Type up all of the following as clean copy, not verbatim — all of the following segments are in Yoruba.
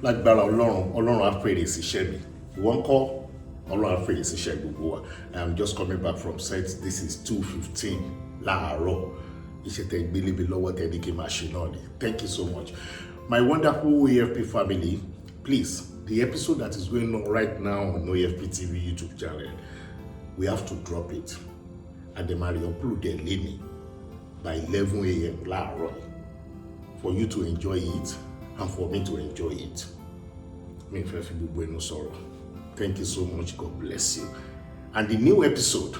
lágbára Ọlọ́run á fèrè síṣẹ́ mi. Wọ́n kọ́ Ọlọ́run á fèrè síṣẹ́ gbogbo wa. I'm just coming back from set. This is 2:15 láàárọ̀. Iṣẹ́ tẹ́ gbélébé lọ́wọ́ tẹ́ ní kí n máa ṣe náà ni. Thank you so much. My wonderful OAFP family, please, the episode that is going on right now on OAFPTV YouTube channel, we have to drop it. And the Mario upload the lane by 11 a.m. láàárọ̀ for you to enjoy it and for me to enjoy it. Mi fẹ́ fi gbogbo ẹnu sọ̀rọ̀. Thank you so much. God bless you. And the new episode,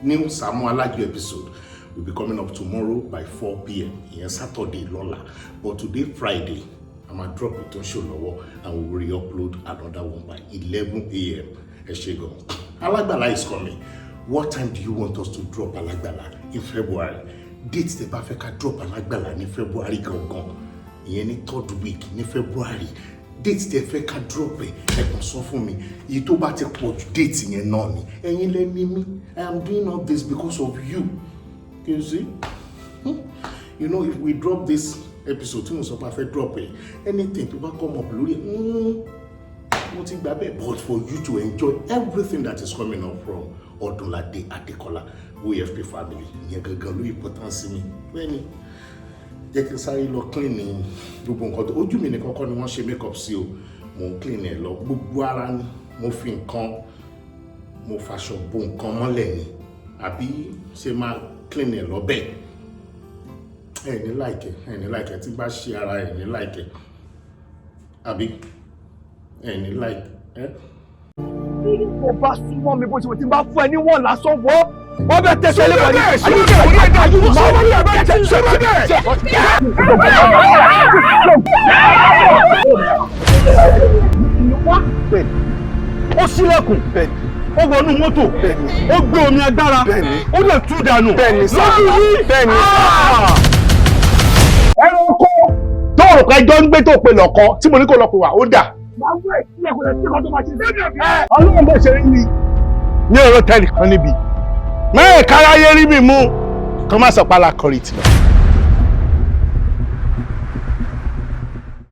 new Saamu Alajo episode, will be coming up tomorrow by 4 p.m. Yes, Saturday, Lola. But today, Friday, I'm going to drop it on show lower and we will re-upload another one by 11 a.m. Eshego. Alagbala is coming. What time do you want us to drop Alagbala? In February. Dates the Bafeka drop Alagbala in February. In 3rd week in February. Dates the Bafeka drop it. So for me, you talk about the dates in your noni. And you let me. I am doing all this because of you. You see? You know, if we drop this episode, drop it. Anything people come up, but for you to enjoy everything that is coming up from Odunlade Adekola OAFP family. Yegagalu importance mi. When jẹ́ kí n sáré lọ clean gbogbo nǹkan tó ojú mi nìkan kọ́ ni wọ́n ṣe makeup sí o. Mo clean ẹ̀ lọ gbogbo ara ni mo fi nǹkan mo faṣọ bo nǹkan mọ́lẹ̀ ni àbí ṣe máa clean ẹ̀ lọ bẹ́ẹ̀. Ẹni like tí bá ṣe ara ẹni like àbí ẹni like Bí kò bá súnmọ́ mi bó ṣe wọ́n ti bá fún ẹ ní wọ́n lásán wọ́. Wọ́n bẹ tẹ̀sẹ̀ lé wọlé. Ó ṣílẹ̀kùn. Ó wọnú mọ́tò. Ó gbé omi agbára. Ó lè tú dànù. Lọ́dún yìí. Ẹranko tó rò pé ẹjọ́ ń gbé tó pe lọ́kọ tí mo ní kó lọ pè wá ó dà. Ọlọ́run bó ṣe rí ni ní ọ̀rọ̀ tẹ́lẹ̀ kan níbi. Mẹ́rin káráyé rí mi mú kọ́ má sọ pálá kọrí tì lọ.